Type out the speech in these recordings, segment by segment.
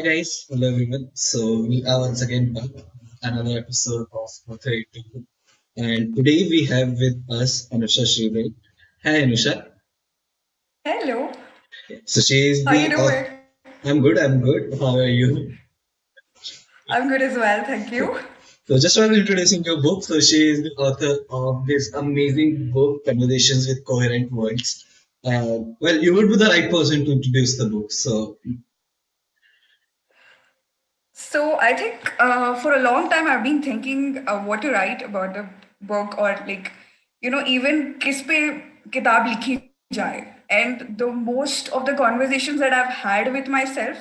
Hi guys, hello everyone. So we are once again back another episode of Coherent, and today we have with us Anusha Sridharan. Hi Anusha. Hello, So she is how you the doing? I'm good. I'm good. How are you? I'm good as well, thank you. So just while introducing your book, so she is the author of this amazing book, Conversations with Coherent Words. Well, you would be the right person to introduce the book. So So I think for a long time I've been thinking what to write about the book or even किस पे किताब लिखी जाए. And the most of the conversations that I've had with myself,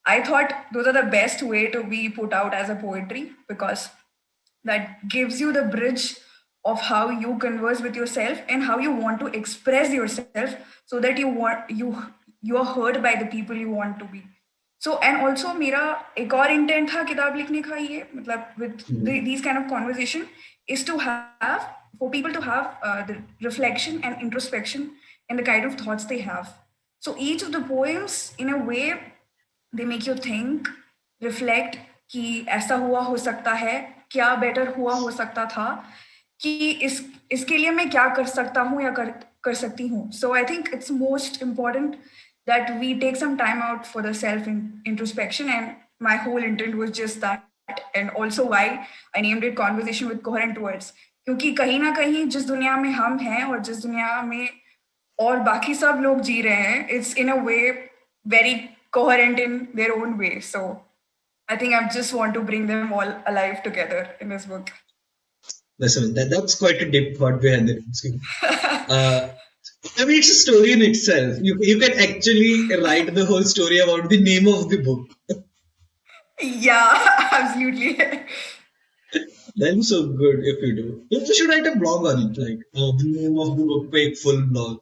I thought those are the best way to be put out as a poetry because that gives you the bridge of how you converse with yourself and how you want to express yourself so that you are heard by the people you want to be. So and also मेरा एक और intent था किताब लिखने का ये मतलब with these kind of conversation is to have for people to have the reflection and introspection and the kind of thoughts they have. So each of the poems in a way they make you think, reflect कि ऐसा हुआ हो सकता है, क्या better हुआ हो सकता था, कि इसके लिए मैं क्या कर सकता हूँ या कर सकती हूँ. So I think it's most important that we take some time out for the self introspection, and my whole intent was just that, and also why I named it conversation with coherent words. क्योंकि कहीं ना कहीं जिस दुनिया में हम हैं और जिस दुनिया में और बाकी सब लोग जी रहे हैं, it's in a way very coherent in their own way. So I think I just want to bring them all alive together in this book. that's quite a deep thought behind it. Uh, I mean, it's a story in itself. You can actually write the whole story about the name of the book. Yeah, absolutely. That's so good if you do. You should write a blog on it, like the name of the book, make full blog.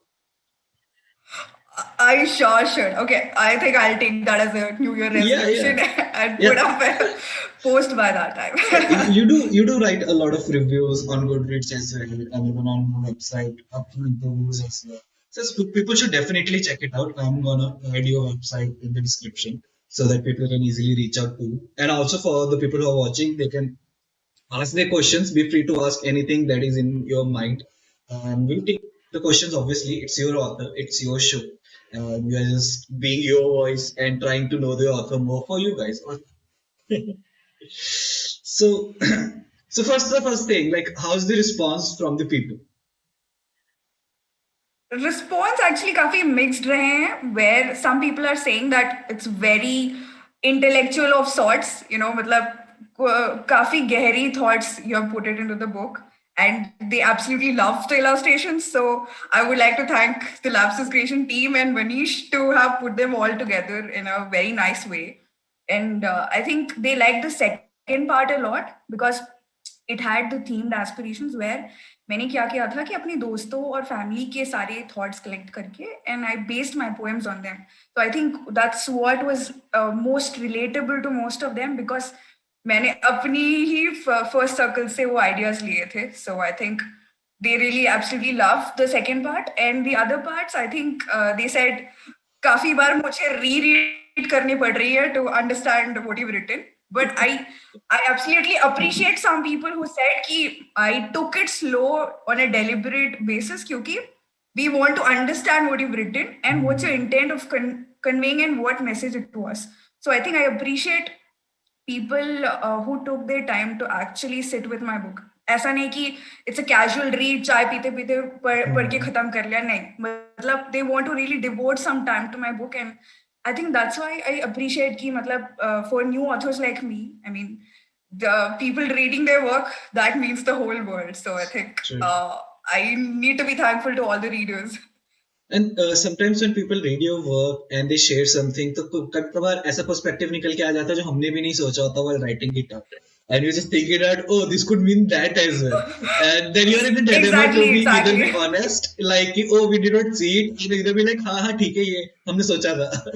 I sure should. Okay, I think I'll take that as a New Year Yeah, yeah, resolution and put yeah. up a post by that time. You do write a lot of reviews on Goodreads as well, and even on your website, up to interviews as well. So people should definitely check it out. I'm gonna add your website in the description so that people can easily reach out to you. And also for the people who are watching, they can ask their questions. Be free to ask anything that is in your mind, and we'll take the questions. Obviously, it's your author, it's your show, and we are just being your voice and trying to know the author more for you guys. So, so first the first thing, like, how's the response from the people? Response actually काफी mixed रहे हैं, where some people are saying that it's very intellectual of sorts, मतलब काफी गहरी thoughts you have put it into the book, and they absolutely loved the illustrations. So I would like to thank the Lapsus Creation team and Manish to have put them all together in a very nice way. And I think they liked the second part a lot because it had the themed aspirations where मैंने क्या किया था कि अपने दोस्तों और family के सारे थॉट्स कलेक्ट करके and I based my poems on them. So I think that's what was most relatable to most of them because मैंने अपनी ही फर्स्ट सर्कल से वो आइडियाज लिए थे. So I think they really absolutely love the second part, and the other parts I think they said काफी बार मुझे रीरीड करनी पड़ रही है to understand what you've written. But I absolutely appreciate some people who said कि I took it slow on a deliberate basis क्योंकि we want to understand what you've written and what's your intent of conveying and what message it to us. So I think I appreciate people who took their time to actually sit with my book. ऐसा नहीं कि it's a casual read, चाय पीते पीते पढ़ के खत्म कर लिया, नहीं, मतलब they want to really devote some time to my book. And I think that's why I appreciate कि मतलब for new authors like me, I mean the people reading their work, that means the whole world. So I think Sure. I need to be thankful to all the readers. And sometimes when people read your work and they share something, तो कभी कभार ऐसा perspective निकल के आ जाता है जो हमने भी नहीं सोचा होता while writing it up. And you're just thinking that, oh, this could mean that as well. And then you're in the dilemma to Exactly, be either exactly. be honest, like, oh, we did not see it, or either be like, हाँ हाँ ठीक है ये हमने सोचा था.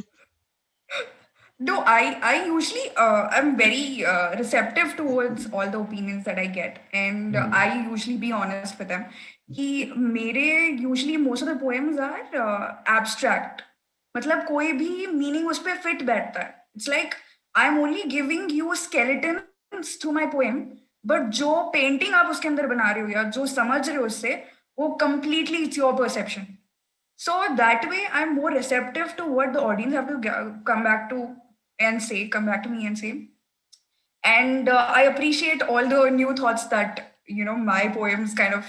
No, I usually I'm very receptive towards all the opinions that I get, and I usually be honest with them. कि मेरे usually most of the poems are abstract. मतलब कोई भी meaning उस पे fit बैठता है. It's like I'm only giving you skeletons to my poem, but जो पेंटिंग आप उसके अंदर बना रहे हो या जो समझ रहे हो उससे, वो completely it's your perception. So that way, I'm more receptive to what the audience have to come back to and say, come back to me and say. And I appreciate all the new thoughts that my poems kind of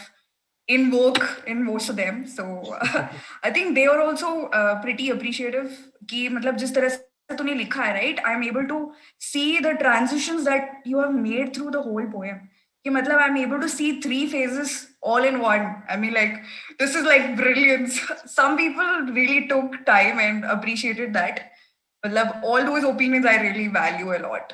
invoke in most of them. So I think they are also pretty appreciative. कि मतलब जिस तरह से तूने लिखा है, right? I'm able to see the transitions that you have made through the whole poem. कि मतलब I'm able to see three phases all in one. I mean, like, this is like brilliance. Some people really took time and appreciated that. मतलब all those opinions I really value a lot.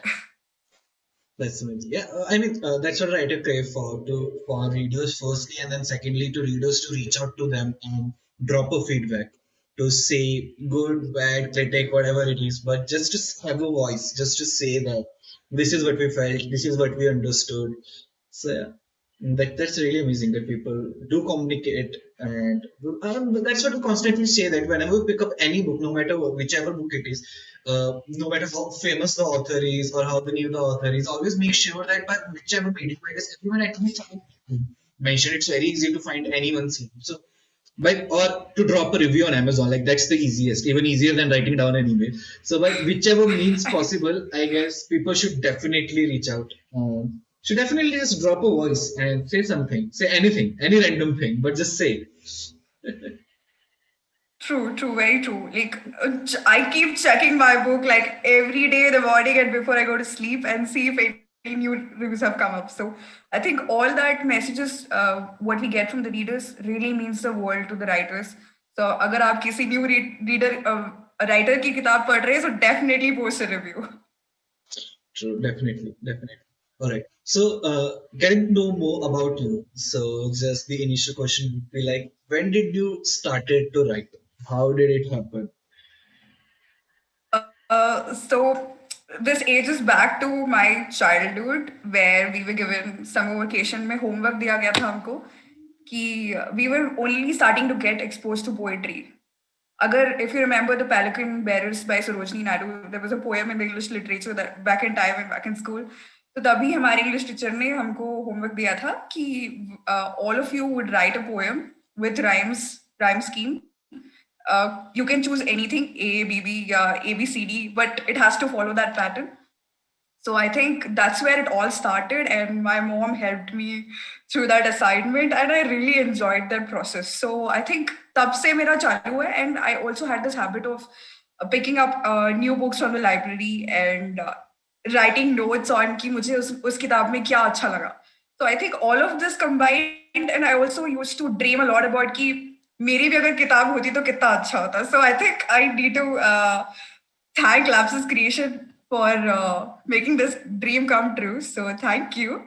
That's amazing. Yeah, I mean that's what writer crave for to for readers firstly, and then secondly to readers to reach out to them and drop a feedback to say good, bad, critic, whatever it is, but just to have a voice, just to say that this is what we felt, this is what we understood. So yeah, that's really amazing that people do communicate, and that's what we constantly say that whenever we pick up any book, no matter whichever book it is, no matter how famous the author is or how the new the author is, always make sure that by whichever medium it is, everyone at least mention. It's very easy to find anyone's name. So by or to drop a review on Amazon, like that's the easiest, even easier than writing down an email. So by whichever means possible, I guess people should definitely reach out. Should definitely just drop a voice and say something, say anything, any random thing, but just say. True, true, very true. Like, I keep checking my book like every day in the morning and before I go to sleep and see if any new reviews have come up. So I think all that messages, what we get from the readers, really means the world to the writers. So अगर आप किसी new reader writer की किताब पढ़ रहे हैं, so definitely post a review. True, definitely, definitely. All right. So, getting to know more about you. So, just the initial question would be like, when did you started to write? How did it happen? So this ages back to my childhood where we were given summer vacation में homework दिया गया था हमको कि we were only starting to get exposed to poetry. Agar, if you remember the Pelican Bearers by Sarojini Naidu, there was a poem in the English literature that back in time and back in school. तो तभी हमारे English teacher ने हमको homework दिया था कि all of you would write a poem with rhyme scheme. You can choose anything A, B, B, A, B, C, D, but it has to follow that pattern. So I think that's where it all started, and my mom helped me through that assignment, and I really enjoyed that process. So I think tab se mera chalu hai, and I also had this habit of picking up new books from the library and writing notes on कि मुझे उस किताब में क्या अच्छा लगा. So I think all of this combined, and I also used to dream a lot about कि मेरी भी अगर किताब होती तो कितना अच्छा होता. So I think I need to thank Lapsus Creation for making this dream come true. So thank you.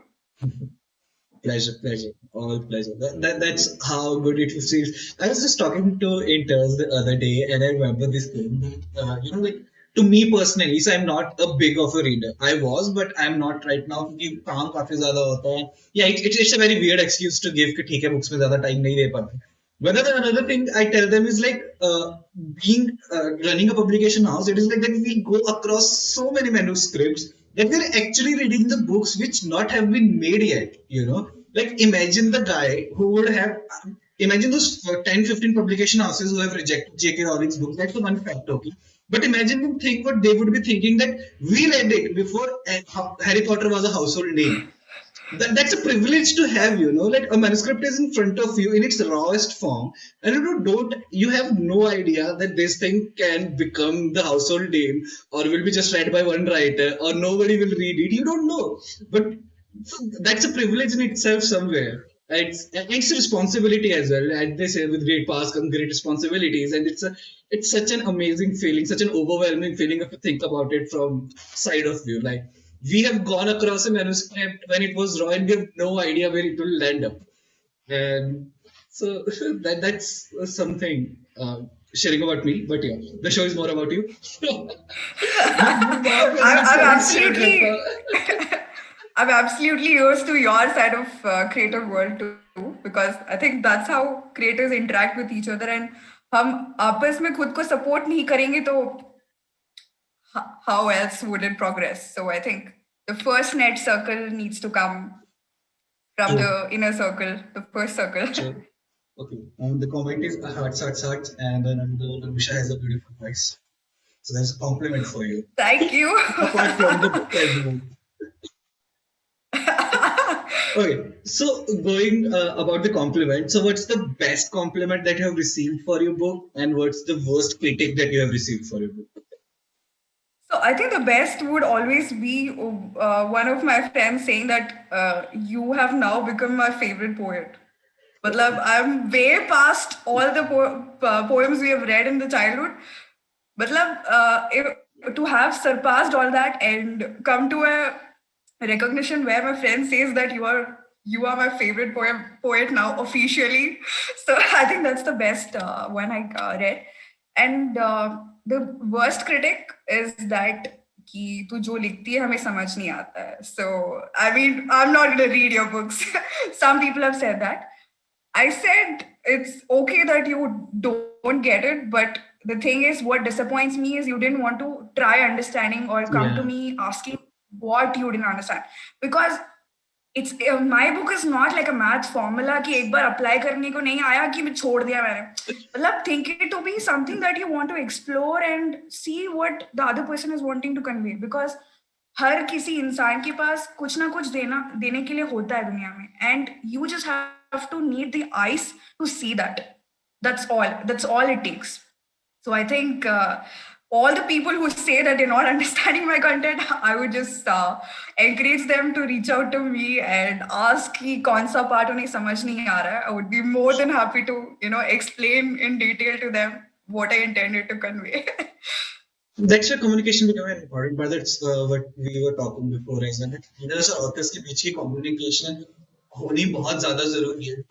Pleasure, pleasure, all pleasure. That's how good it feels. I was just talking to interns the other day, and I remember this thing that like to me personally, so I'm not a big of a reader. I was, but I'm not right now क्योंकि काम काफी ज्यादा होता है. Yeah, it's a very weird excuse to give कि ठीक है books में ज्यादा time नहीं दे पाते. But then another thing I tell them is like being running a publication house. It is like that we go across so many manuscripts that we're actually reading the books which not have been made yet. Like imagine the guy who would have imagine those 10, 15 publication houses who have rejected J.K. Rowling's book. That's the one fact, okay. But imagine them think what they would be thinking that we read it before Harry Potter was a household name. That's a privilege to have, like a manuscript is in front of you in its rawest form, and you have no idea that this thing can become the household name or will be just read by one writer or nobody will read it. You don't know, but that's a privilege in itself somewhere. It's a responsibility as well. And they say with great powers come great responsibilities, and it's such an amazing feeling, such an overwhelming feeling if you think about it from side of view. Like we have gone across a manuscript when it was raw, and we have no idea where it will land up. And so that's something sharing about me. But yeah, the show is more about you. You laugh as you I'm said it straight like absolutely I'm absolutely used to your side of creative world too, because I think that's how creators interact with each other, and हम आपस में खुद को support नहीं करेंगे तो how else would it progress? So I think the first net circle needs to come from True, the inner circle, the first circle. true. Okay. The comment is hearts, hearts, hearts, and then Anusha has a beautiful voice. So there's a compliment for you. Thank you. Apart from the book and the movie. Okay, so going about the compliment. So, what's the best compliment that you have received for your book, and what's the worst critic that you have received for your book? So I think the best would always be one of my friends saying that you have now become my favorite poet. Matlab, I'm way past all the poems we have read in the childhood. Matlab, to have surpassed all that and come to a recognition where my friend says that you are my favorite poet now officially. So I think that's the best one I read. And the worst critic is that कि तू जो लिखती है हमें समझ नहीं आता है. So I mean I'm not going to read your books. Some people have said that. I said it's okay that you don't get it, but the thing is, what disappoints me is you didn't want to try understanding or come to Yeah, me asking what you didn't understand. Because it's my book is not like a math formula कि एक बार apply करने को नहीं आया कि मैं छोड़ दिया मैंने. मतलब think it to be something that you want to explore and see what the other person is wanting to convey. Because हर किसी इंसान के पास कुछ ना कुछ देने के लिए होता है दुनिया में, and you just have to need the eyes to see that. That's all it takes. So I think all the people who say that they're not understanding my content, I would just encourage them to reach out to me and ask कि कौन सा part उन्हें समझ नहीं आ रहा है. I would be more than happy to explain in detail to them what I intended to convey. that's where communication become very important. But that's what we were talking before as well. That readers और authors के बीच की communication होनी बहुत ज़्यादा ज़रूरी है.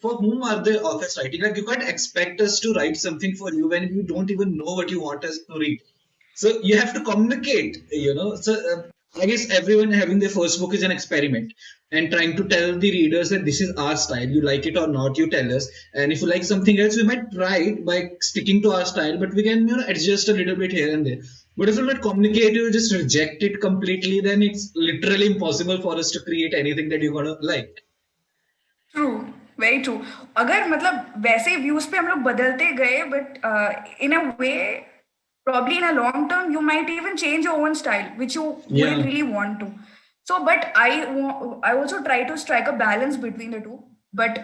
For whom are the authors writing? Like you can't expect us to write something for you when you don't even know what you want us to read. So you have to communicate, So I guess everyone having their first book is an experiment and trying to tell the readers that this is our style. You like it or not, you tell us. And if you like something else, we might try it by sticking to our style, but we can adjust a little bit here and there. But if you're not communicate, you just reject it completely, then it's literally impossible for us to create anything that you're gonna like. True, very true. अगर मतलब वैसे views पे हम लोग बदलते गए, but in a way probably in a long term you might even change your own style which you wouldn't Yeah. really want to. So but I also try to strike a balance between the two. But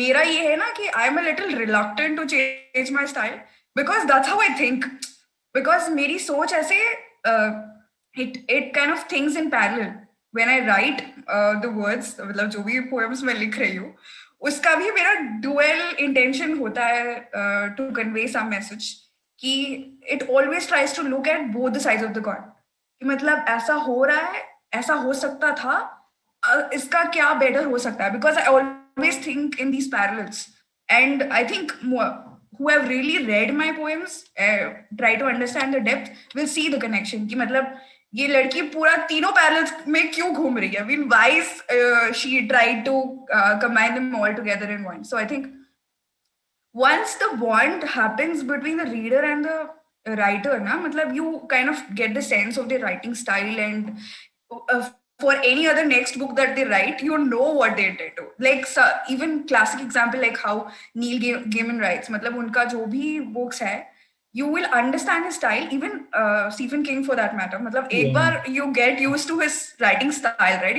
मेरा ये है ना कि I'm a little reluctant to change my style because that's how I think. Because मेरी सोच ऐसे it kind of thinks in parallel. When I write the words, मतलब जो भी poems मैं लिख रही हूँ, उसका भी मेरा dual intention होता है to convey some message. कि it always tries to look at both the sides of the coin. कि मतलब ऐसा हो रहा है, ऐसा हो सकता था, इसका क्या better हो सकता है? Because I always think in these parallels. And I think who have really read my poems, try to understand the depth, will see the connection. कि मतलब ये लड़की पूरा तीनों पैरल्स में क्यों घूम रही है? I mean, why is she tried to combine them all together in one? So I think once the bond happens between the reader and the writer, na, matlab you kind of get the sense of their writing style, and uh, for any other next book that they write, you know what they intend to. Like even classic example like how Neil Gaiman writes, matlab unka jo bhi books hai, you will understand his style. Even Stephen King for that matter. Matlab ek Yeah. Bar you get used to his writing style, right?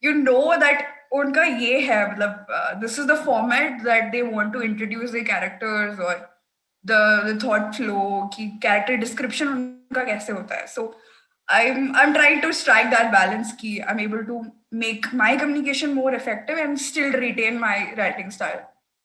You know that उनका ये है मतलब this is the format that they want to introduce the characters or the thought flow कि character description उनका कैसे होता है. So I'm trying to strike that balance कि I'm able to make my communication more effective and still retain my writing style.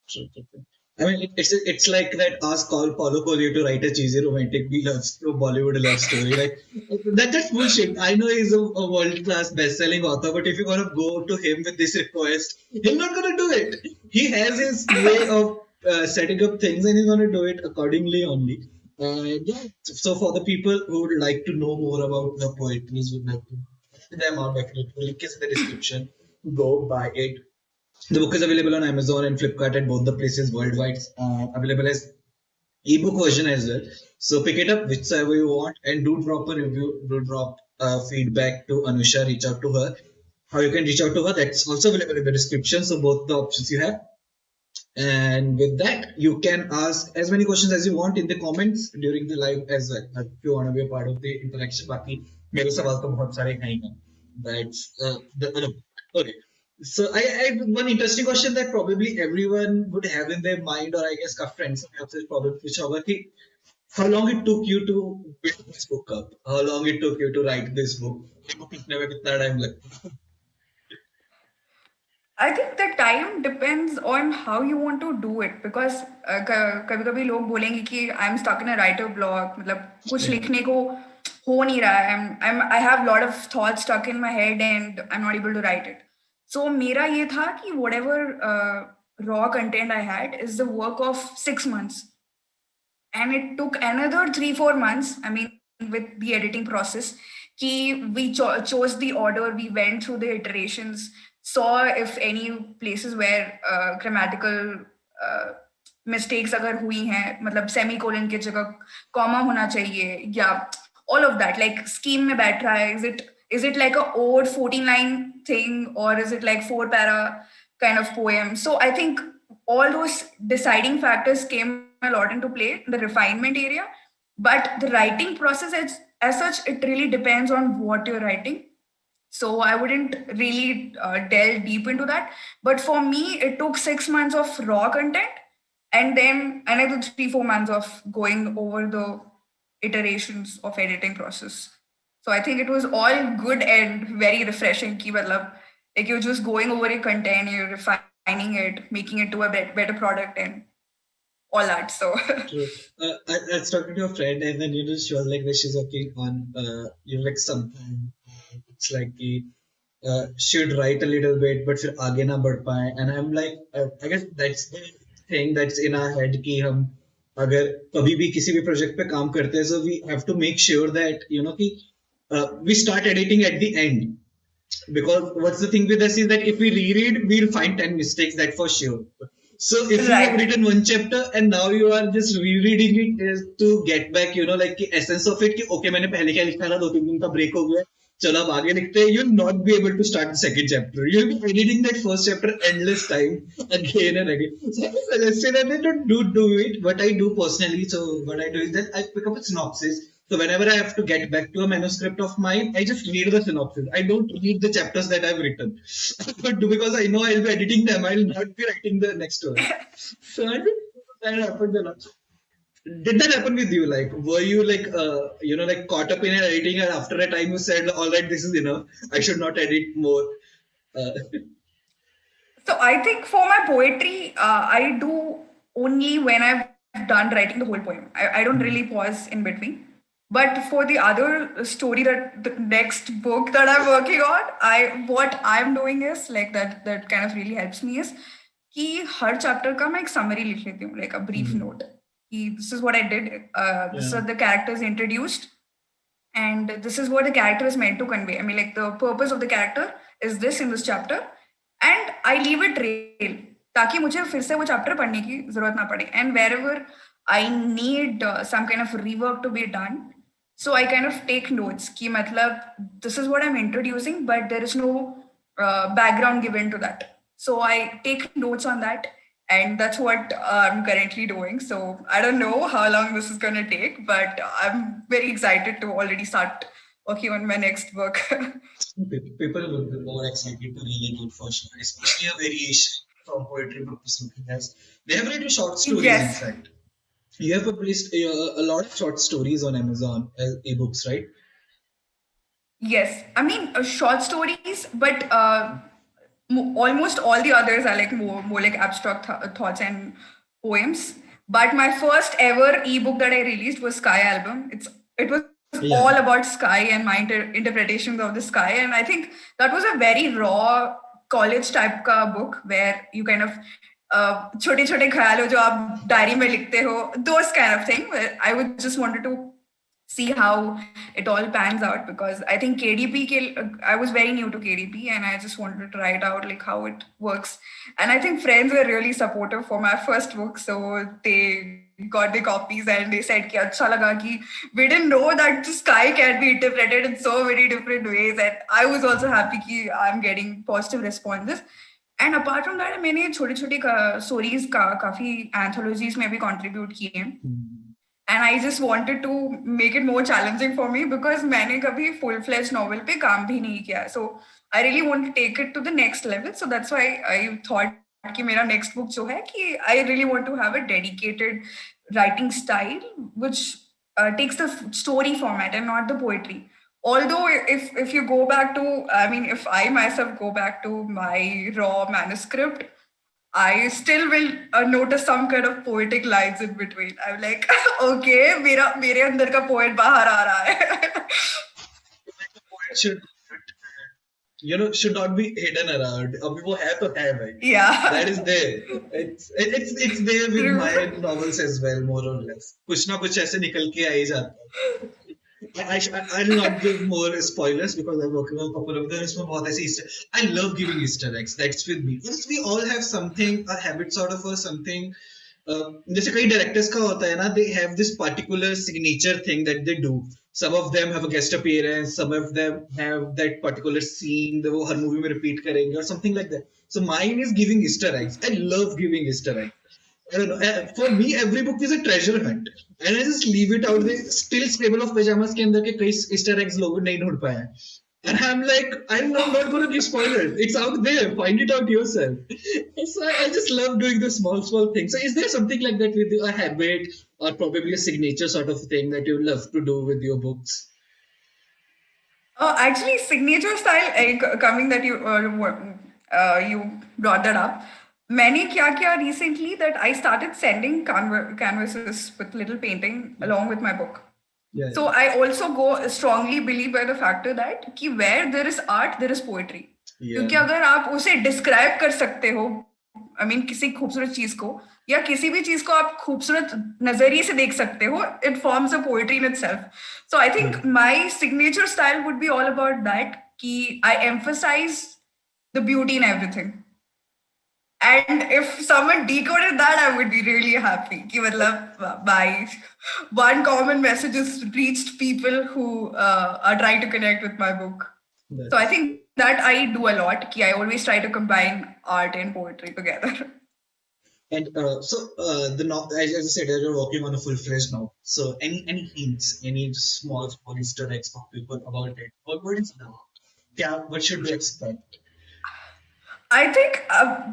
True, true, true. I mean, it's like that ask Paulo Coelho to write a cheesy romantic Bollywood love story. Like that's bullshit. I know he's a world class best selling author, but if you're gonna go to him with this request, he's not gonna do it. He has his way of setting up things, and he's gonna do it accordingly only. Yeah. So for the people who would like to know more about the poetries, would like to check them out. Definitely, link is in the description. Go buy it. The book is available on Amazon and Flipkart at both the places worldwide. Available as ebook version as well. So pick it up whichever you want, and do drop a review, do drop feedback to Anusha, reach out to her. How you can reach out to her, that's also available in the description. So both the options you have. And with that, you can ask as many questions as you want in the comments during the live as well. If you want to be a part of the interaction, बाकी मेरे सवाल तो बहुत सारे हैं ही. That's no. Okay. So I one interesting question that probably everyone would have in their mind, or I guess का friends have this probably पूछा होगा कि how long it took you to build this book up? How long it took you to write this book? ये book लिखने में कितना time लगता? I think the time depends on how you want to do it because कभी कभी लोग बोलेंगे कि I am stuck in a writer block मतलब कुछ Yeah. लिखने को हो नहीं रहा है I have lot of thoughts stuck in my head and I am not able to write it so मेरा ये था कि whatever raw content I had is the work of 6 months and it took another 3 4 months, I mean, with the editing process ki we chose the order, we went through the iterations, saw if any places where grammatical uh, mistakes अगर हुई हैं मतलब semicolon की जगह comma होना चाहिए या all of that like scheme में बैठ रहा है, is it like a old 14 line thing or is it like 4 para kind of poem. So I think all those deciding factors came a lot into play in the refinement area. But the writing process as such, it really depends on what you're writing. So I wouldn't really delve deep into that. But for me, it took 6 months of raw content and then another 3 4 months of going over the iterations of editing process. So I think it was all good and very refreshing. Ki matlab, like you're just going over your content, you're refining it, making it to a better product and all that. So True. I was talking to a friend, and then she was like, that she's working on like something. It's like कि should write a little bit, but फिर आगे ना बढ़ पाए. And I'm like, I guess that's the thing that's in our head कि हम अगर कभी भी किसी भी project पे काम करते हैं, so we have to make sure that कि we start editing at the end, because what's the thing with us is that if we reread, we'll find 10 mistakes, that for sure. So if you have right. written one chapter and now you are just rereading it is to get back, like the essence of it, कि okay, मैंने पहले क्या लिखा था, 2 3 दिन का break हो गया, चलो अब आगे लिखते हैं, you'll not be able to start the second chapter. You'll be editing that first chapter endless time again and again. So I suggested that they don't do it. What I do personally, so what I do is that I pick up a synopsis. So whenever I have to get back to a manuscript of mine, I just read the synopsis. I don't read the chapters that I've written. But because I know I'll be editing them, I'll not be writing the next one. So I think that happened a lot. Did that happen with you? Like, were you like, like caught up in an editing, and after a time you said, "All right, this is enough. I should not edit more." Uh, So I think for my poetry, I do only when I've done writing the whole poem. I don't really pause in between. But for the other story, that the next book that I'm working on, I what I'm doing is like that kind of really helps me is कि हर chapter का मैं एक summary लिख लेती हूँ, like a brief mm, note. कि this is what I did. This yeah. are the characters introduced and this is what the character is meant to convey. I mean, like the purpose of the character is this in this chapter, and I leave it trail ताकि मुझे फिर से वो chapter पढ़ने की जरूरत ना पड़े. And wherever I need some kind of rework to be done, so I kind of take notes कि मतलब this is what I'm introducing, but there is no background given to that. So I take notes on that, and that's what I'm currently doing. So I don't know how long this is going to take, but I'm very excited to already start working on my next book. People will be more excited to read it for sure, especially a variation from poetry book to something else. They have written short stories, in Yes, fact. You have published a lot of short stories on Amazon as ebooks, right? yes. I mean, short stories, but almost all the others are like more like abstract thoughts and poems. But my first ever ebook that I released was Sky Album. It was all Yeah. about sky and my interpretations of the sky, and I think that was a very raw college type का book where you kind of छोटे छोटे ख्याल हो जो आप diary में लिखते हो, those kind of thing. Where I would just wanted to see how it all pans out, because I think I was very new to KDP and I just wanted to try it out, like how it works. And I think friends were really supportive for my first book, so they got the copies and they said कि अच्छा लगा कि we didn't know that the sky can be interpreted in so many different ways, and I was also happy कि I'm getting positive responses. And apart from that मैंने छोटी छोटी stories काफी anthologies में भी कंट्रीब्यूट किए हैं. And I just wanted to make it more challenging for me, because मैंने कभी फुल फ्लेज नॉवल पे काम भी नहीं किया. So I really want to take it to the next level. So that's why I thought कि मेरा next book जो है कि I really want to have a dedicated writing style which takes the story format and not the poetry. Although if you go back to, I mean, if I myself go back to my raw manuscript, I still will notice some kind of poetic lines in between. I'm like, okay, मेरे अंदर का poet बाहर आ रहा है. should should not be hidden around. अभी वो है तो है भाई. Yeah. That is there. It's there with True. my novels as well, more or less. कुछ ना कुछ ऐसे निकल के आ ही जाता है. I'll not give more spoilers because I'm working on a couple of them. इसमें बहुत ऐसे Easter. I love giving Easter eggs. That's with me. Because we all have something, a habit sort of, or something. जैसे कई directors का होता है ना, they have this particular signature thing that they do. Some of them have a guest appearance, some of them have that particular scene that वो हर movie में repeat करेंगे or something like that. So mine is giving Easter eggs. I love giving Easter eggs. I don't know. For me, every book is a treasure hunt, and I just leave it out there. Still, Scribble of Pajamas के अंदर के कई Easter eggs लोग नहीं ढूंढ पाए हैं. And I'm like, I'm not going to give spoilers. It's out there. Find it out yourself. So I just love doing the small things. So is there something like that with a habit or probably a signature sort of thing that you love to do with your books? Actually, signature style, coming that you brought that up. मैंने क्या किया recently that I started sending canvases with little painting along with my book. Yeah. So I also strongly believe by the factor that कि where there is art, there is poetry. Yeah. क्योंकि अगर आप उसे describe कर सकते हो, I mean, किसी खूबसूरत चीज को या किसी भी चीज को आप खूबसूरत नजरिए से देख सकते हो, it forms a poetry in itself. So I think my signature style would be all about that कि I emphasize the beauty in everything. And if someone decoded that, I would be really happy. कि मतलब my one common message has reached people who are trying to connect with my book. So I think that I do a lot. कि I always try to combine art and poetry together. And as I said, you're working on a full-fledged now. So any hints, any small Easter eggs for people about it? What is now? Yeah, what should we expect? I think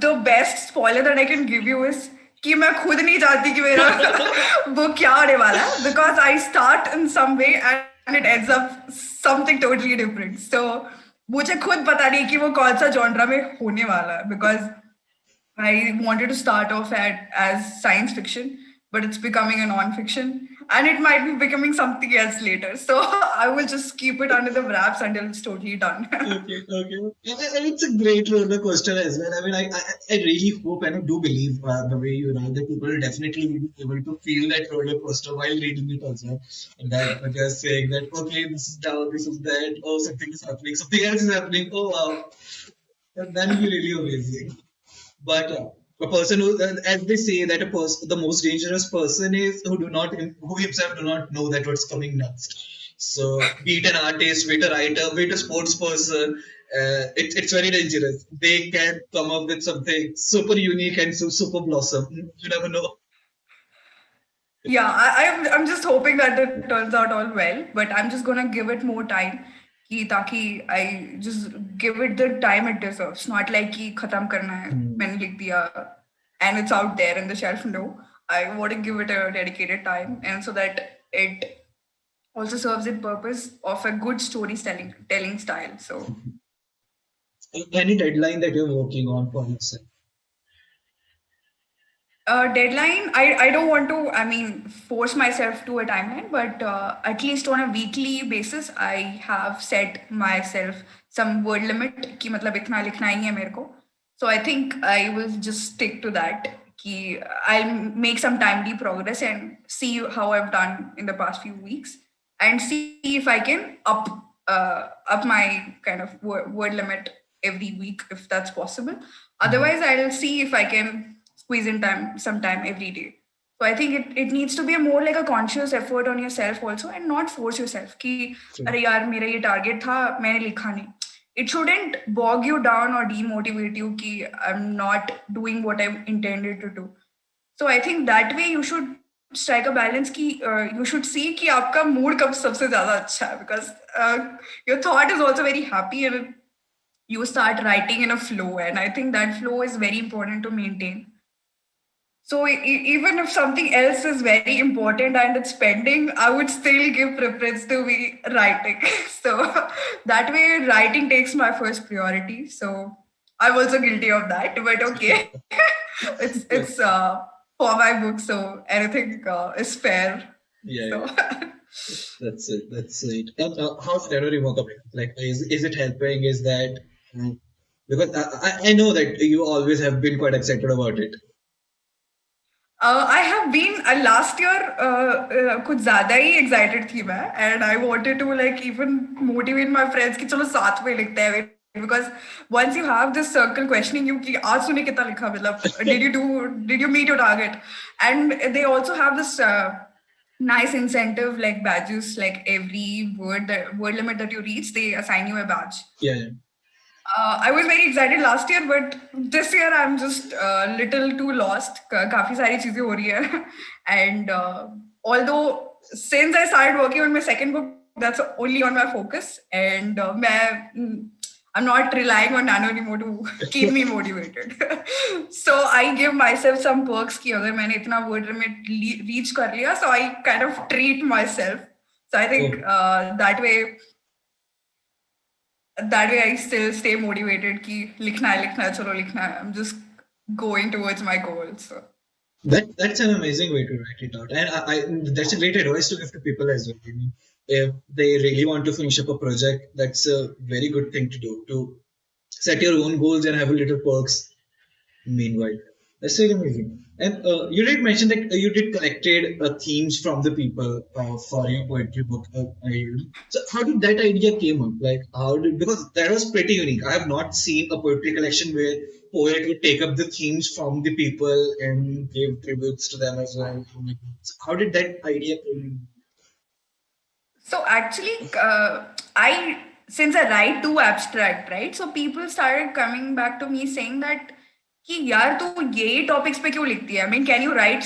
the best spoiler that I can give you is कि मैं खुद नहीं जानती कि मेरा book क्या होने वाला है, because I start in some way and it ends up something totally different. So मुझे खुद पता नहीं कि वो कौन सा genre में होने वाला है, because I wanted to start off as science fiction, but it's becoming a non-fiction, and it might be becoming something else later. So I will just keep it under the wraps until it's totally done. Okay. And it's a great roller coaster as well. I mean, I really hope and I do believe the way you write that people will definitely be able to feel that roller coaster while reading it also. And that when they're saying that, okay, this is down, this is that, oh, something is happening, something else is happening, oh, wow. And that will be really amazing. But a person who, as they say, that the most dangerous person is who himself do not know that what's coming next. So, be it an artist, be it a writer, be it a sports person, it's very dangerous. They can come up with something super unique and super blossom. You never know. Yeah, I'm just hoping that it turns out all well, but I'm just gonna give it more time. कि ताकि I just give it the time it deserves. Not like कि खत्म करना है, मैंने लिख दिया and it's out there in the shelf. No, I want to give it a dedicated time, and so that it also serves the purpose of a good telling style. So Any deadline that you're working on for yourself? Deadline, I don't want to, I mean, force myself to a timeline, but at least on a weekly basis I have set myself some word limit कि मतलब इतना लिखना ही है मेरे को. So I think I will just stick to that कि I'll make some timely progress and see how I've done in the past few weeks, and see if I can up my kind of word limit every week if that's possible. Mm. Otherwise, I'll see if I can squeeze in some time every day. So I think it needs to be a more like a conscious effort on yourself also, and not force yourself कि True. अरे यार मेरा ये target था मैंने लिखा नहीं. It shouldn't bog you down or demotivate you कि I'm not doing what I intended to do. So I think that way you should strike a balance कि you should see कि आपका mood कब सबसे ज़्यादा अच्छा है, because your thought is also very happy and you start writing in a flow, and I think that flow is very important to maintain. So even if something else is very important and it's pending, I would still give preference to be writing. So that way, writing takes my first priority. So I'm also guilty of that, but okay, it's But for my book, so anything is fair. yeah, So. yeah, that's it. That's it. And how's memory work? Like, is it helping? Is that because I know that you always have been quite excited about it. I have been last year कुछ ज़्यादा ही excited थी मैं, and I wanted to like even motivate my friends कि चलो साथ में लिखते हैं, because once you have this circle questioning you कि आज तूने कितना लिखा, मतलब did you meet your target, and they also have this nice incentive like badges, like every word limit that you reach they assign you a badge. Yeah, yeah. I was very excited last year, but this year I'm just a little too lost. काफी सारी चीजें हो रही है, and although since I started working on my second book, that's only on my focus, and I'm not relying on Nano anymore to keep me motivated. So I give myself some perks कि अगर मैंने इतना word limit reach कर लिया, so I kind of treat myself. So I think Oh, that way I still stay motivated कि लिखना है चलो लिखना है. I'm just going towards my goals. So. that's an amazing way to write it out, and that's a great advice to give to people as well. I mean, if they really want to finish up a project, that's a very good thing to do. To set your own goals and have a little perks meanwhile. That's really amazing. And you did mention that you did collected themes from the people for your poetry book. So how did that idea came up? Like how did, because that was pretty unique. I have not seen a poetry collection where poet would take up the themes from the people and give tributes to them as well. So how did that idea come? So actually, I since I write too abstract, right? So people started coming back to me saying that कि यार तू ये topics पे क्यों लिखती है? I mean, can you write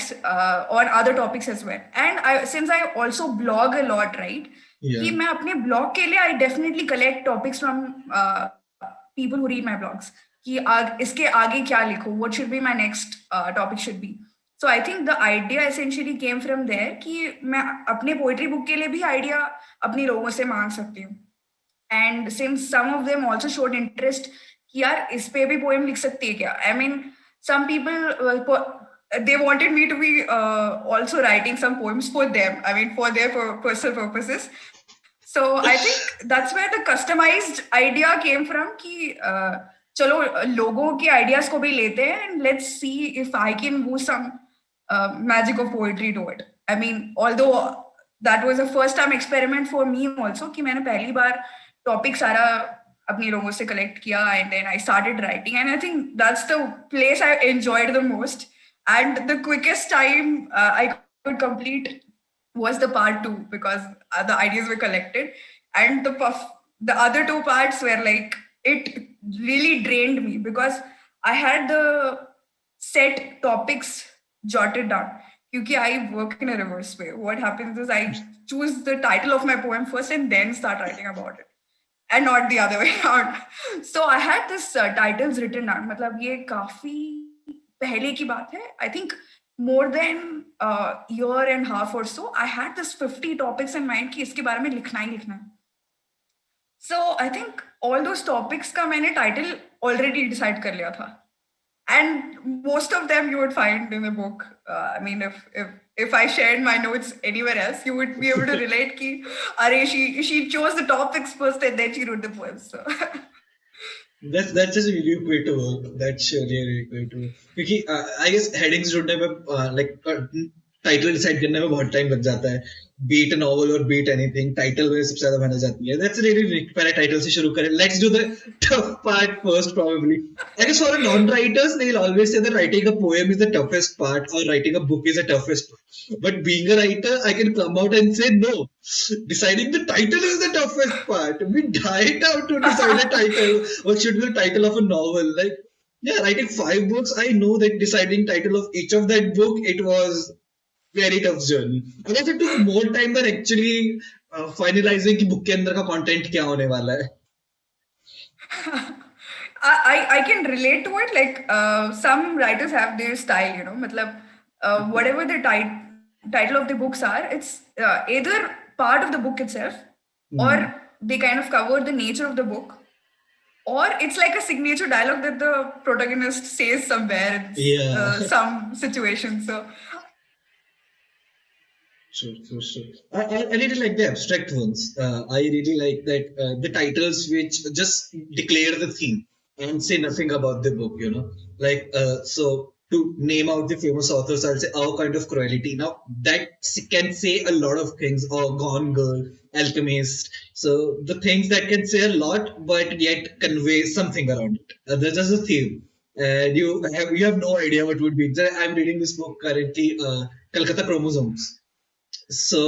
on other topics as well? And since I also blog a lot, right? कि Yeah, मैं अपने blog के लिए I definitely collect topics from people who read my blogs. कि इसके आगे क्या लिखूं? What should be my next topic should be? So I think the idea essentially came from there कि मैं अपने पोइट्री बुक के लिए भी आइडिया अपने लोगों से मांग सकती हूँ. And since some of them also showed interest कि यार इस पे भी पोएम लिख सकती है क्या? I mean, some people they wanted me to be also writing some poems for them. I mean, for their personal purposes. So I think that's where the customized idea came from कि चलो लोगों के ideas को भी लेते हैं and let's see if I can do some magic of poetry to it. I mean, although that was a first time experiment for me also कि मैंने पहली बार topic सारा अपनी लोगों से collect किया and then I started writing, and I think that's the place I enjoyed the most, and the quickest time I could complete was the part two, because the ideas were collected, and the other two parts were like it really drained me because I had the set topics jotted down. Because I work in a reverse way. What happens is I choose the title of my poem first and then start writing about it, and not the other way around. So I had this titles written down. मतलब ये काफी पहले की बात है. I think more than a year and a half or so, I had this 50 topics in mind कि इसके बारे में लिखना ही लिखना है. So I think all those topics का मैंने title already decide कर लिया था. And most of them you would find in the book. I mean, if I shared my notes anywhere else, you would be able to relate ki, Are, she chose the topics first and then she wrote the poems. So. that's just a really great to work. That's really really great to work. Because I guess headings don't have a like title decide करने में बहुत time लग जाता है. Beat novel और beat anything, title में सबसे ज्यादा मेहनत जाती है. दैट्स रियली, पहले टाइटल से शुरू करें. Let's do the tough part first probably. I guess for a non-writers, they'll always say that writing a poem is the toughest part or writing a book is the toughest part. But being a writer, I can come out and say no. Deciding the title is the toughest part. We died out to decide a title. What should be the title of a novel? Like, yeah, writing 5 books, I know that deciding title of each of that book, it was very tough journey. I guess it took more time than actually finalizing कि book के अंदर का content क्या होने वाला है. I can relate to it. Like some writers have their style, matlab, whatever the title of the books are, it's either part of the book itself, or they kind of cover the nature of the book, or it's like a signature dialogue that the protagonist says somewhere in Yeah. some situation. So Sure. I really like the abstract ones. I really like that the titles which just declare the theme and say nothing about the book, Like, so to name out the famous authors, I'll say Our Kind of Cruelty. Now, that can say a lot of things. Or Gone Girl, Alchemist. So, the things that can say a lot, but yet convey something around it. There's just a theme. And you have no idea what would be. I'm reading this book currently, Calcutta Chromosomes. So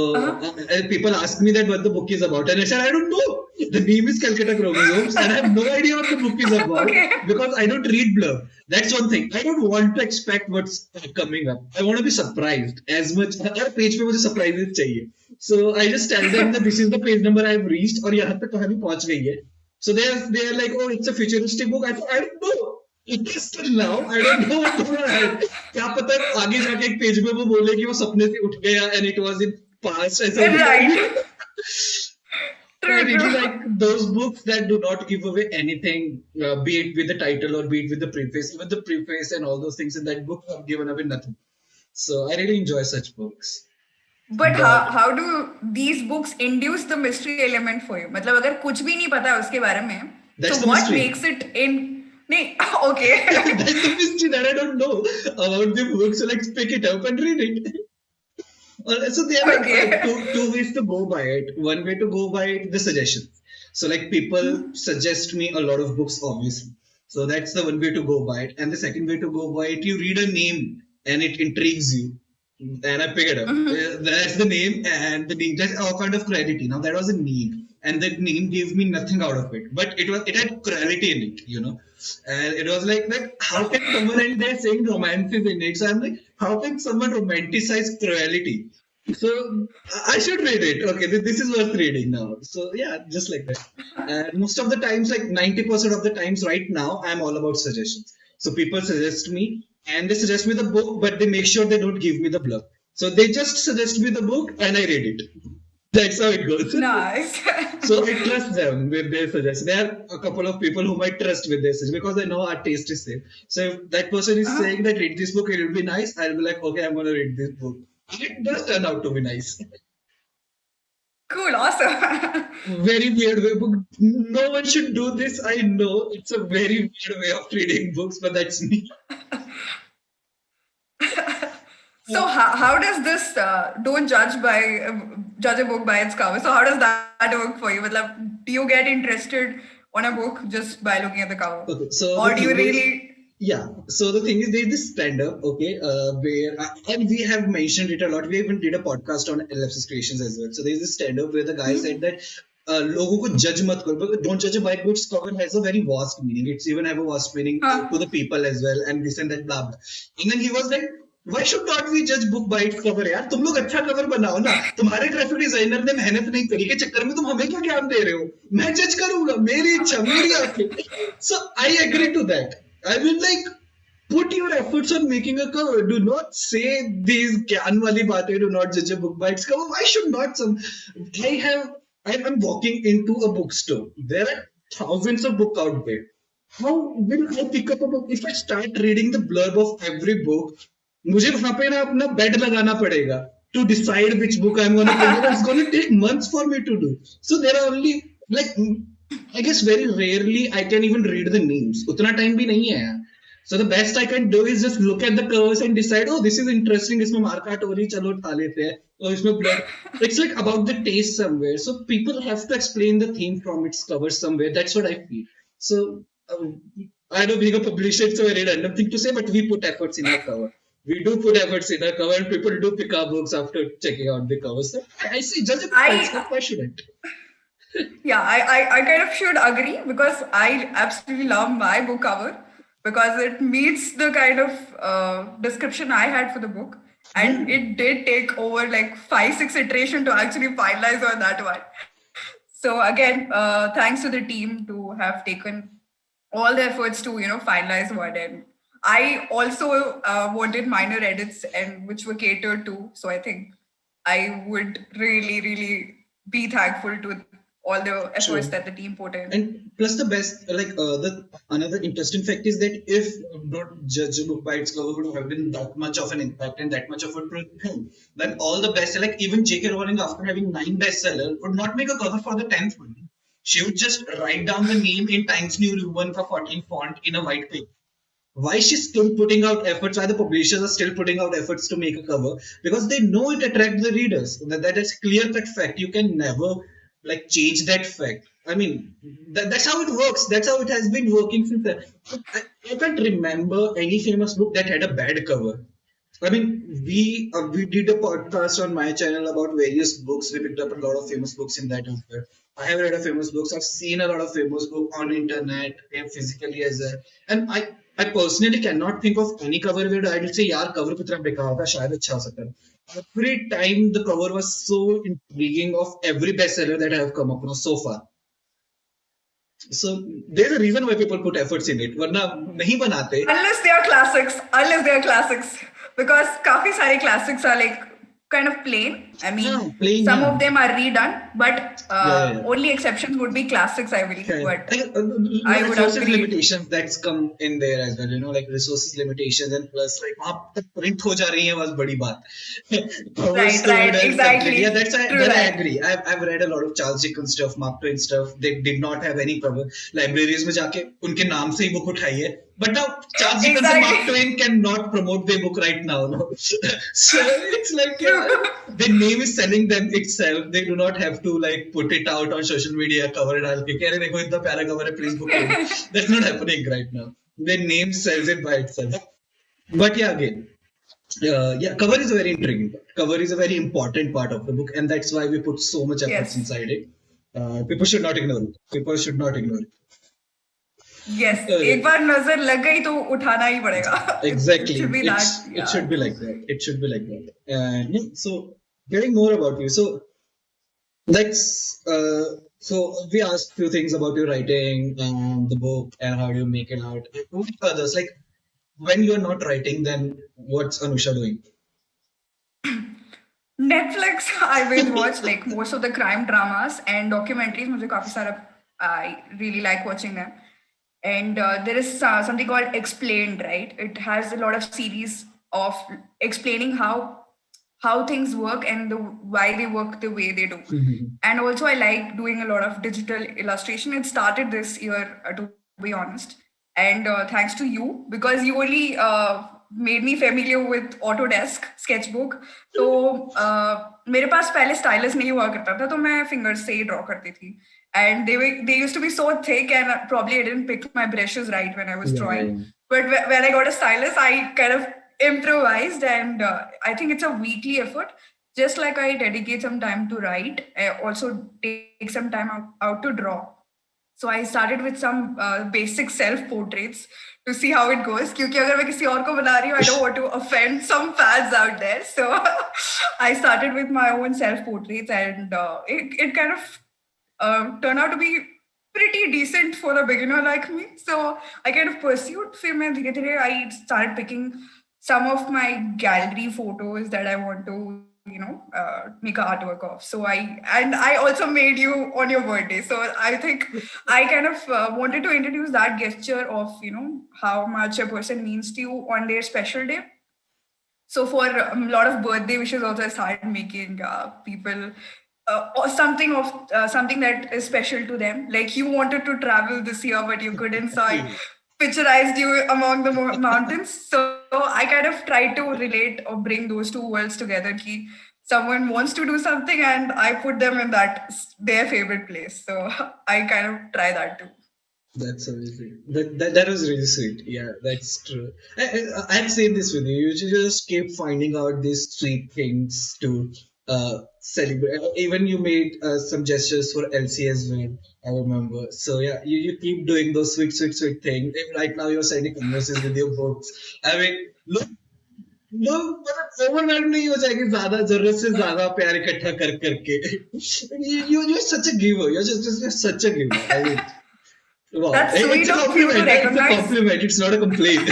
people ask me that what the book is about, and I said I don't know. The name is Calcutta Chromosomes, and I have no idea what the book is about because I don't read blurb. That's one thing. I don't want to expect what's coming up. I want to be surprised as much. Her page पे मुझे surprises चाहिए. So I just tell them that this is the page number I've reached और यहाँ तक कहानी पहुँच गई है. So they're like, oh, it's a futuristic book. I don't know. It is still now. I don't know what's going on. क्या पता आगे जाके एक पेज में वो बोले कि वो सपने से उठ गया and it was in past. right. I really like those books that do not give away anything, be it with the title or be it with the preface. Even the preface and all those things in that book have given away nothing. So I really enjoy such books. But how do these books induce the mystery element for you? मतलब अगर कुछ भी नहीं पता उसके बारे में, so what makes it in? Okay. That's the mystery that I don't know about the book. So let's pick it up and read it. So there are like two ways to go by it. One way to go by it, the suggestions. So like people suggest me a lot of books, obviously. So that's the one way to go by it. And the second way to go by it, you read a name and it intrigues you. And I pick it up. That's the name, and the name, that's Our Kind of Cruelty. Now that was a name, and that name gave me nothing out of it, but it had cruelty in it, and it was like that. How can someone, and they're saying romance is in it, so I'm like, how can someone romanticize cruelty? So I should read it. Okay, this is worth reading now. So yeah, just like that. And most of the times, like 90% of the times right now, I'm all about suggestions. So people suggest me and they suggest me the book, but they make sure they don't give me the blurb. So they just suggest me the book and I read it. That's how it goes. Nice. So I trust them with their suggestions. There are a couple of people whom I trust with their suggestions because I know our taste is same. So if that person is saying that read this book, it will be nice, I'll be like, okay, I'm going to read this book. It does turn out to be nice. Cool, awesome. Very weird way. No one should do this. I know it's a very weird way of reading books, but that's me. So how does this don't judge a book by its cover? So how does that work for you? Matlab, do you get interested on a book just by looking at the cover? Okay, so or do you really? Yeah. So the thing is, there's this stand-up, okay, where and we have mentioned it a lot. We even did a podcast on Lapsus Creations as well. So there's this stand-up where the guy said that लोगों को judge मत करो, but don't judge a by book's cover has a very vast meaning. It's even have a vast meaning to the people as well, and this and that blah blah. And then he was like, why should not we judge book by its cover? यार तुम लोग अच्छा cover बनाओ ना. तुम्हारे graphic designer ने मेहनत नहीं करी के चक्कर में तुम हमें क्या ज्ञान दे रहे हो? मैं जज करूंगा, मेरी इच्छा, मेरी आंखें. So I agree to that. I mean, like, put your efforts on making a cover. Do not say these gyan wali baatein. Do not judge a book by its cover. Why should not some? I'm walking into a bookstore. There are thousands of books out there. How will I pick up a book if I start reading the blurb of every book? मुझे वहाँ पे ना अपना bed लगाना पड़ेगा to decide which book I'm gonna pick up. It's gonna take months for me to do. So there are only like I guess very rarely I can even read the names. उतना time भी नहीं है यार. So the best I can do is just look at the covers and decide, oh, this is interesting. इसमें मारकाट हो रही, चलो उठा लेते हैं. Oh, इसमें blood. It's like about the taste somewhere. So people have to explain the theme from its cover somewhere. That's what I feel. So um, I know being a publisher, it's a very random thing to say, but we put efforts in our cover. We do put efforts in our cover, and people do pick our books after checking out the covers. So I see, judge the books. I Why shouldn't? Yeah, I kind of should agree because I absolutely love my book cover because it meets the kind of description I had for the book. And Yeah, it did take over like 5, 6 iteration to actually finalize on that one. So again, thanks to the team to have taken all the efforts to finalize one. And I also wanted minor edits and which were catered to. So I think I would really, really be thankful to all the efforts sure. that the team put in. And plus the best, like the another interesting fact is that if not judge a book by its cover would have been that much of an impact and that much of a film, then all the best, like even J.K. Rowling after having 9 bestsellers would not make a cover for the 10th one. She would just write down the name in Times New Roman for 14 font in a white page. Why she's still putting out efforts, why the publishers are still putting out efforts to make a cover, because they know it attracts the readers. That is clear cut fact. You can never like change that fact. I mean, that's how it works. That's how it has been working since then. I can't remember any famous book that had a bad cover. I mean, we did a podcast on my channel about various books. We picked up a lot of famous books in that as well. I have read a famous books. I've seen a lot of famous books on internet and physically as well. And I personally cannot think of any cover where I'd say, "यार cover कितना बेकार था, शायद अच्छा हो सकता है." Every time the cover was so intriguing of every bestseller that I have come across so far. So there's a reason why people put efforts in it. वरना नहीं बनाते. Unless they are classics, because काफी सारे classics are like kind of plain. I Yeah, mean, playing. some Yeah. of them are redone, but Yeah, yeah. only exceptions would be classics, I believe. Yeah, But like I would resources agree. limitations that's come in there as well, like resources limitations and plus like वहाँ तक print हो जा रही है बस बड़ी बात. Covers Right, covered right, and complete. Yeah, exactly. that's True that I that. agree. I've read a lot of Charles Dickens stuff, Mark Twain stuff. They did not have any cover. Libraries में जाके उनके नाम से ही book उठाई है. But now Charles Dickens and Mark Exactly. Twain cannot promote their book right now. No? So it's like the name is selling them itself. They do not have to like put it out on social media, cover it डाल के कह रहे देखो इतना प्यारा cover है, please book it. That's not happening right now. Their name sells it by itself. But yeah, again, yeah, cover is a very intriguing part. Cover is a very important part of the book, and that's why we put so much efforts Yes. inside it. People should not ignore it. People should not ignore it. Yes. एक बार नजर लग गई तो उठाना ही पड़ेगा. Exactly. It should be that. It Yeah. should be like that. It should be like that. And yeah, so getting more about you. So let's. So we asked few things about your writing, the book, and how do you make it out. What others like when you're not writing, then what's Anusha doing? Netflix, I binge watch like most of the crime dramas and documentaries. मुझे काफी सारा I really like watching them. And there is something called Explained, right? It has a lot of series of explaining how things work and why they work the way they do. And also, I like doing a lot of digital illustration. It started this year, to be honest. And thanks to you, because you only made me familiar with Autodesk sketchbook. तो मेरे पास पहले stylus नहीं हुआ करता था, तो मैं fingers से ही ड्रॉ करती थी. And they used to be so thick, and probably I didn't pick my brushes right when I was drawing. But when I got a stylus, I kind of improvised, and I think it's a weekly effort. Just like I dedicate some time to write, I also take some time out to draw. So I started with some basic self-portraits to see how it goes. क्योंकि अगर मैं किसी और को बना रही हूँ, I don't want to offend some fans out there. So I started with my own self-portraits, and it kind of turned out to be pretty decent for a beginner like me. So I kind of pursued. फिर मैं धीरे-धीरे I started picking some of my gallery photos that I want to make an artwork of. So I also made you on your birthday. So I think I kind of wanted to introduce that gesture of how much a person means to you on their special day. So for a lot of birthday wishes, also I started making people or something that is special to them. Like you wanted to travel this year, but you couldn't. So picturized you among the mountains. So I kind of try to relate or bring those two worlds together. Ki someone wants to do something and I put them in their favorite place. So I kind of try that too. That's amazing. That was really sweet. Yeah, that's true. I've seen this with you. You just keep finding out these sweet things to celebrate. Even you made some gestures for Elsie as well. I remember. So yeah, you keep doing those sweet things. Right now you're sending converses with your books. I mean, लोग मतलब overwhelm नहीं हो जाएंगे ज्यादा जरूरत से ज्यादा प्यार इकट्ठा कर करके you such a giver you're such a giver I mean wow That's sweet it's a of you to compliment right? It's a recognize. compliment it's not a complaint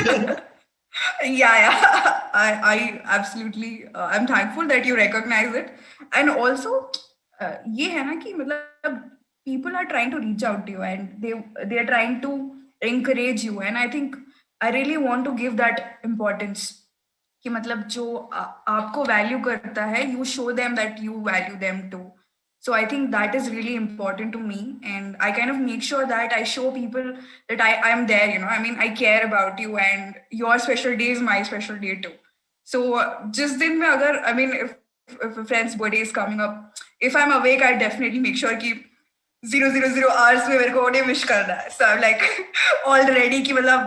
Yeah. I absolutely, I'm thankful that you recognize it. And also, ये है ना कि मतलब people are trying to reach out to you and they are trying to encourage you. And I think I really want to give that importance. कि मतलब जो आपको value करता है you show them that you value them too so I think that is really important to me and I kind of make sure that I show people that I'm there, you know, I mean I care about you and your special day is my special day too. So just दिन में अगर I mean if a friend's birthday is coming up, if I'm awake I definitely make sure कि 000 hours में मेरे को उन्हें wish करना है सो आई लाइक ऑल रेडी कि मतलब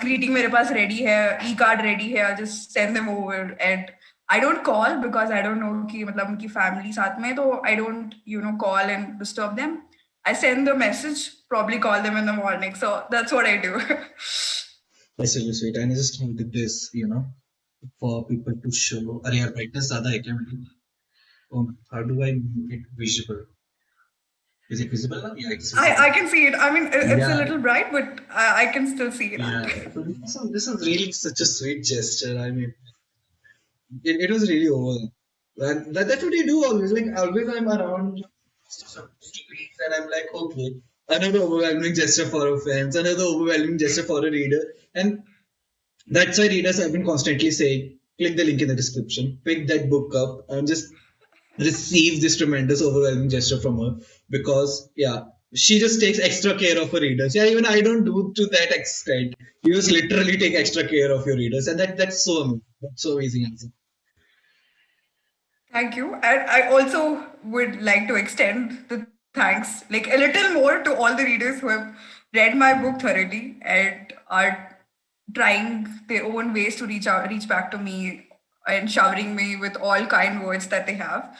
ग्रीटिंग मेरे पास रेडी है ई कार्ड रेडी है I just send them over and I don't call because I don't know कि मतलब उनकी फैमिली साथ में तो I don't you know call and disturb them I send the message probably call them in the morning so that's what I do that's really sweet and I just wanted this you know for people to show अरे यार brightness ज्यादा है क्या मेरी oh, how do I make it visible is it visible now yeah it's visible I can see it. I mean, it's a yeah little bright, but I can still see yeah that. so this is really such a sweet gesture I mean it was really over. And that's what you do always. Like always I'm around streets and I'm like, okay, another overwhelming gesture for a fans, another overwhelming gesture for a reader. And that's why readers have been constantly saying, click the link in the description, pick that book up, and just receive this tremendous overwhelming gesture from her. Because yeah, she just takes extra care of her readers. Yeah, even I don't do to that extent. You just literally take extra care of your readers, and that's so amazing. That's so amazing. Answer. Thank you. And I also would like to extend the thanks, like a little more to all the readers who have read my book thoroughly and are trying their own ways to reach back to me and showering me with all kind words that they have.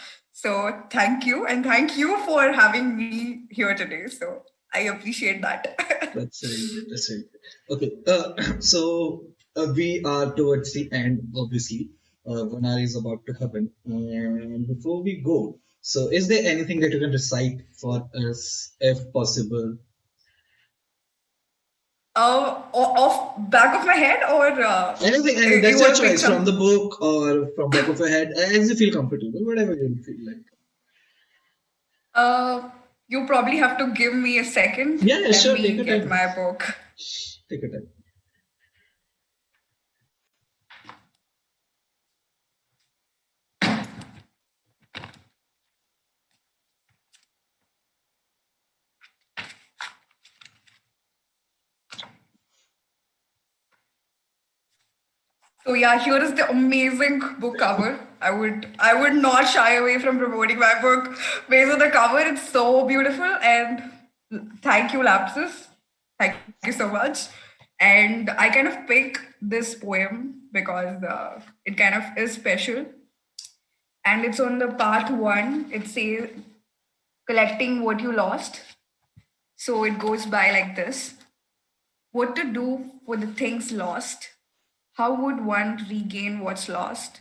So thank you. And thank you for having me here today. So I appreciate that. That's very good. That's very good. Okay. So we are towards the end, obviously. 1 hour is about to happen. And before we go, so is there anything that you can recite for us, if possible? Off back of my head or Anything, and you that's your want to pick choice from the some. book or from back of your head, as you feel comfortable, whatever you feel like. You probably have to give me a second. Yeah, yeah, Let sure. Take me your get time. my book. Take your time. So yeah, here is the amazing book cover. I would not shy away from promoting my book based on the cover. It's so beautiful and thank you, Lapsus. Thank you so much. And I kind of pick this poem because it kind of is special. And it's on the part one. It says collecting what you lost. So it goes by like this. What to do with the things lost? How would one regain what's lost?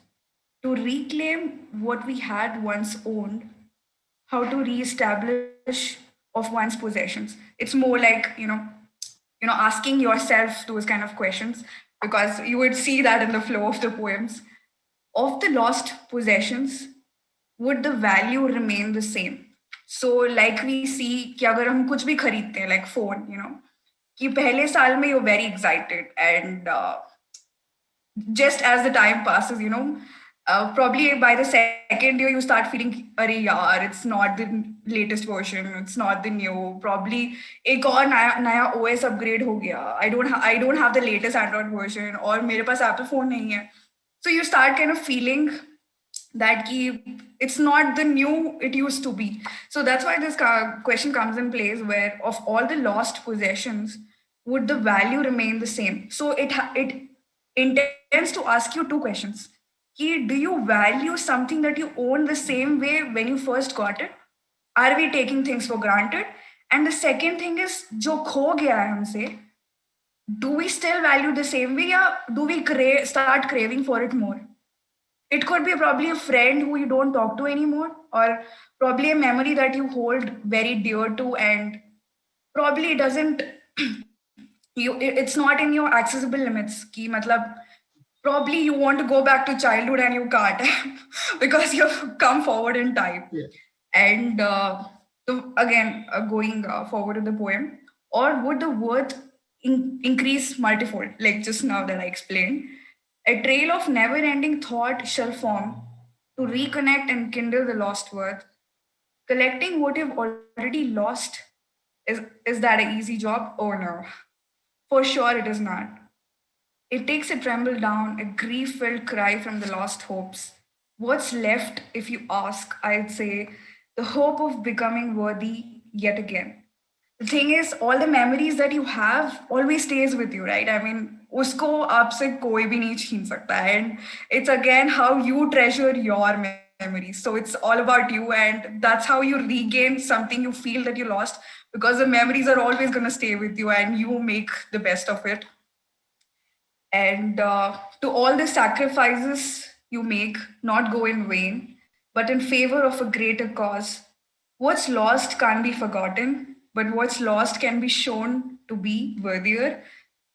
To reclaim what we had once owned, how to reestablish of one's possessions. It's more like, asking yourself those kind of questions because you would see that in the flow of the poems. Of the lost possessions, would the value remain the same? So like we see कि अगर हम कुछ भी खरीदते हैं like phone, कि पहले साल में you're very excited and just as the time passes, Probably by the second year you start feeling, "Arey yaar, it's not the latest version, it's not the new." Probably एक और नया OS upgrade हो गया. I don't have the latest Android version, और मेरे पास Apple phone नहीं है. So you start kind of feeling that it's not the new it used to be. So that's why this question comes in place, where of all the lost possessions, would the value remain the same? So it intends to ask you two questions. Do you value something that you own the same way when you first got it? Are we taking things for granted? And the second thing is, जो खो गया है हमसे, do we still value the same way, या do we start craving for it more? It could be probably a friend who you don't talk to anymore, or probably a memory that you hold very dear to, and probably it doesn't it's not in your accessible limits. Ki matlab, probably you want to go back to childhood and you can't because you've come forward in time. Yeah. And again, going forward to the poem, or would the worth increase multifold, like just now that I explained? A trail of never ending thought shall form to reconnect and kindle the lost worth. Collecting what you've already lost, is that an easy job? Oh no, for sure it is not. It takes a tremble down, a grief filled cry from the lost hopes. What's left, if you ask? I'd say the hope of becoming worthy yet again. The thing is, all the memories that you have always stays with you, right? I mean, usko aapse koi bhi nahi chhin sakta hai. And it's again how you treasure your memories. So it's all about you, and that's how you regain something you feel that you lost, because the memories are always going to stay with you and you make the best of it. And to all the sacrifices you make not go in vain, but in favor of a greater cause. What's lost can't be forgotten, but what's lost can be shown to be worthier.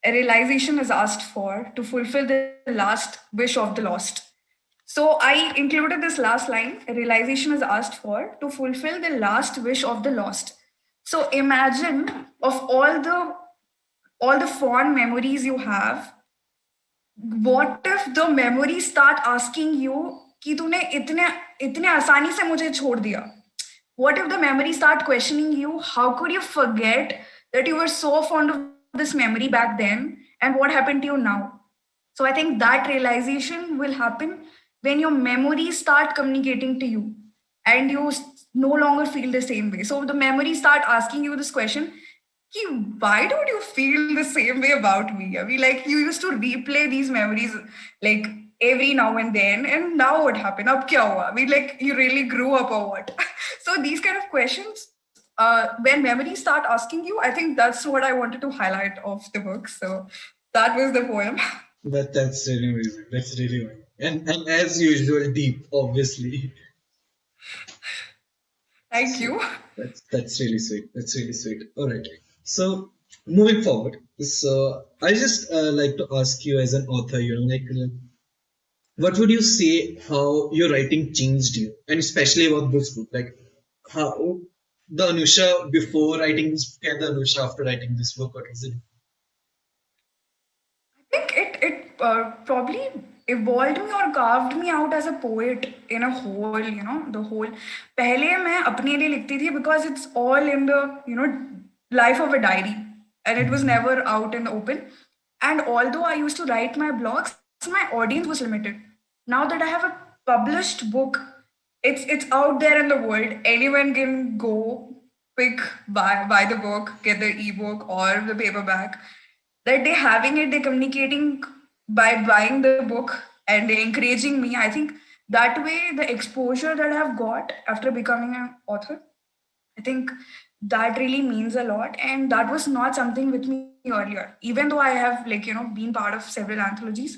A realization is asked for to fulfill the last wish of the lost. So I included this last line: a realization is asked for to fulfill the last wish of the lost. So imagine, of all the fond memories you have, what if the memories start asking you कि तूने इतने इतने आसानी से मुझे छोड़ दिया? What if the memories start questioning you? How could you forget that you were so fond of this memory back then? And what happened to you now? So I think that realization will happen when your memories start communicating to you, and you no longer feel the same way. So the memories start asking you this question: कि why don't you feel the same way about me? I mean, like, you used to replay these memories like every now and now what happened? Ab kya hua? I mean, like, you really grew up or what? So these kind of questions, when memories start asking you, I think that's what I wanted to highlight of the book. So that was the poem. That's really amazing. That's really amazing. And as usual, deep, obviously. Thank So you. that's really sweet. That's really sweet. All right. So moving forward, so I just like to ask you as an author, like what would you say how your writing changed you, and especially about this book, like how the Anusha before writing this book and the Anusha after writing this book, what was it? I think it probably evolved me or carved me out as a poet in a whole, the whole. पहले मैं अपने लिए लिखती थी because it's all in the, life of a diary, and it was Mhm. never out in the open. And although I used to write my blogs, my audience was limited. Now that I have a published book, it's out there in the world. Anyone can go pick, buy the book, get the ebook or the paperback. That they're having it, they're communicating by buying the book, and they're encouraging me. I think that way, the exposure that I've got after becoming an author, I think that really means a lot. And that was not something with me earlier. Even though I have, like, been part of several anthologies,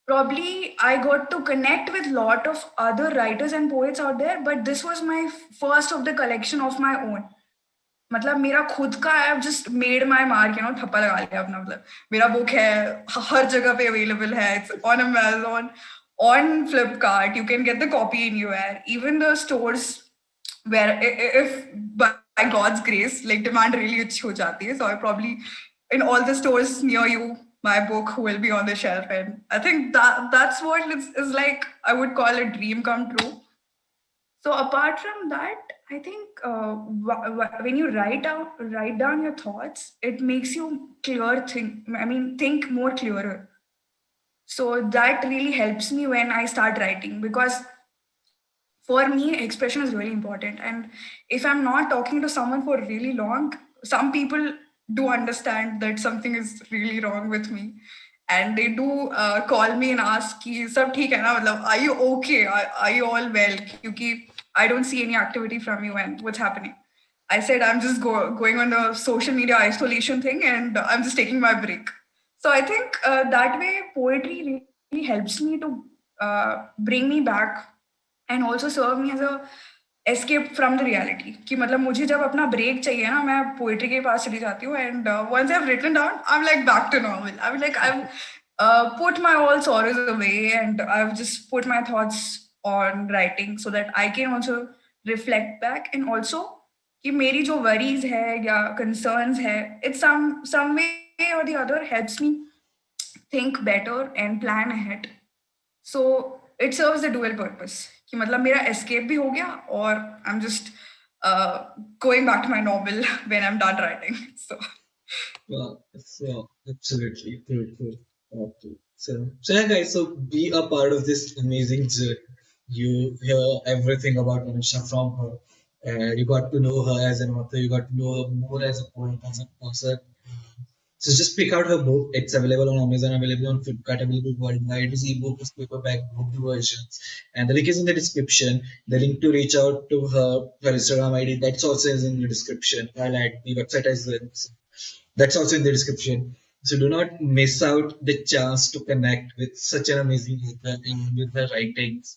probably I got to connect with lot of other writers and poets out there, but this was my first of the collection of my own. मतलब मेरा खुद का, I have just made my mark, ठप्पा लगा लिया अपना. मतलब मेरा बुक है, हर जगह पे अवेलेबल है. It's on Amazon, on Flipkart. You can get the copy anywhere, even the stores where, if by God's grace, like, demand really अच्छी हो जाती है. So I probably in all the stores near you. my book will be on the shelf. And I think that's what is like, I would call a dream come true. So apart from that, I think when you write down your thoughts, it makes you clear think. I mean, think more clearer. So that really helps me when I start writing, because for me, expression is really important. And if I'm not talking to someone for really long, some people do understand that something is really wrong with me. And they do call me and ask कि सब ठीक है ना, मतलब are you okay, are you all well, क्योंकि I don't see any activity from you and what's happening. I said I'm just going on a social media isolation thing, and I'm just taking my break. So I think that way poetry really helps me to bring me back and also serve me as a escape from the reality, कि मतलब मुझे जब अपना break चाहिए ना, मैं poetry के पास चली जाती हूँ. And once I have written down, I am like back to normal. I am like I put my all sorrows away, and I've just put my thoughts on writing so that I can also reflect back. And also कि मेरी जो worries है या concerns है, it some way or the other helps me think better and plan ahead. So it serves the dual purpose, कि मतलब मेरा escape भी हो गया, और I am just going back to my novel when I am done writing. So So absolutely true, true. Okay. So yeah, guys. So be a part of this amazing journey. You hear everything about Anusha from her. You got to know her as an author. You got to know her more as a poet, as a person. So just pick out her book. It's available on Amazon, available on Flipkart, available worldwide. It's ebook, it's paperback, book versions. And the link is in the description. The link to reach out to her Instagram ID, that's also is in the description. I'll add the website as well. That's also in the description. So do not miss out the chance to connect with such an amazing author and with her writings.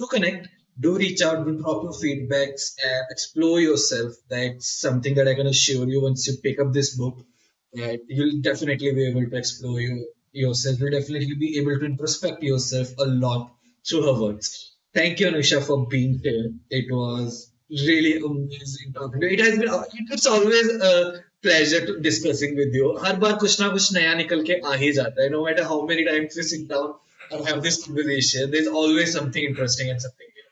Do connect, do reach out, do drop your feedbacks, and explore yourself. That's something that I can assure you once you pick up this book, that you'll definitely be able to explore yourself. You'll definitely be able to introspect yourself a lot through her words. Thank you, Anusha, for being here. It was really amazing talking to you. It has been, it's always a pleasure to discussing with you. हर बार कुछ ना कुछ नया निकल के आ ही जाता है. No matter how many times we sit down or have this conversation, there's always something interesting and something new.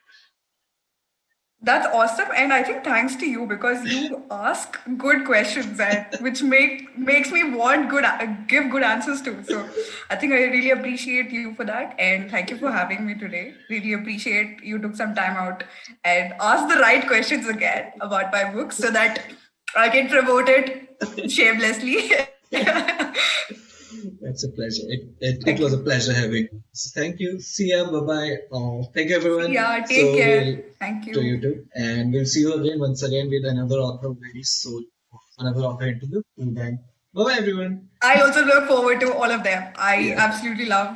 that's awesome, and I think thanks to you, because you ask good questions, and which makes me want give good answers to. So I think I really appreciate you for that, and thank you for having me today. Really appreciate you took some time out and asked the right questions again about my book, so that I can promote it shamelessly. That's a pleasure. It Thank was a you. pleasure having you. So thank you. See ya. Bye bye. Thank you, everyone. Yeah, take So we'll care. Thank to you you. too. And we'll see you again once again with another author very soon. Another author interview. Till then. Bye bye, everyone. I also look forward to all of them. I Yeah. absolutely love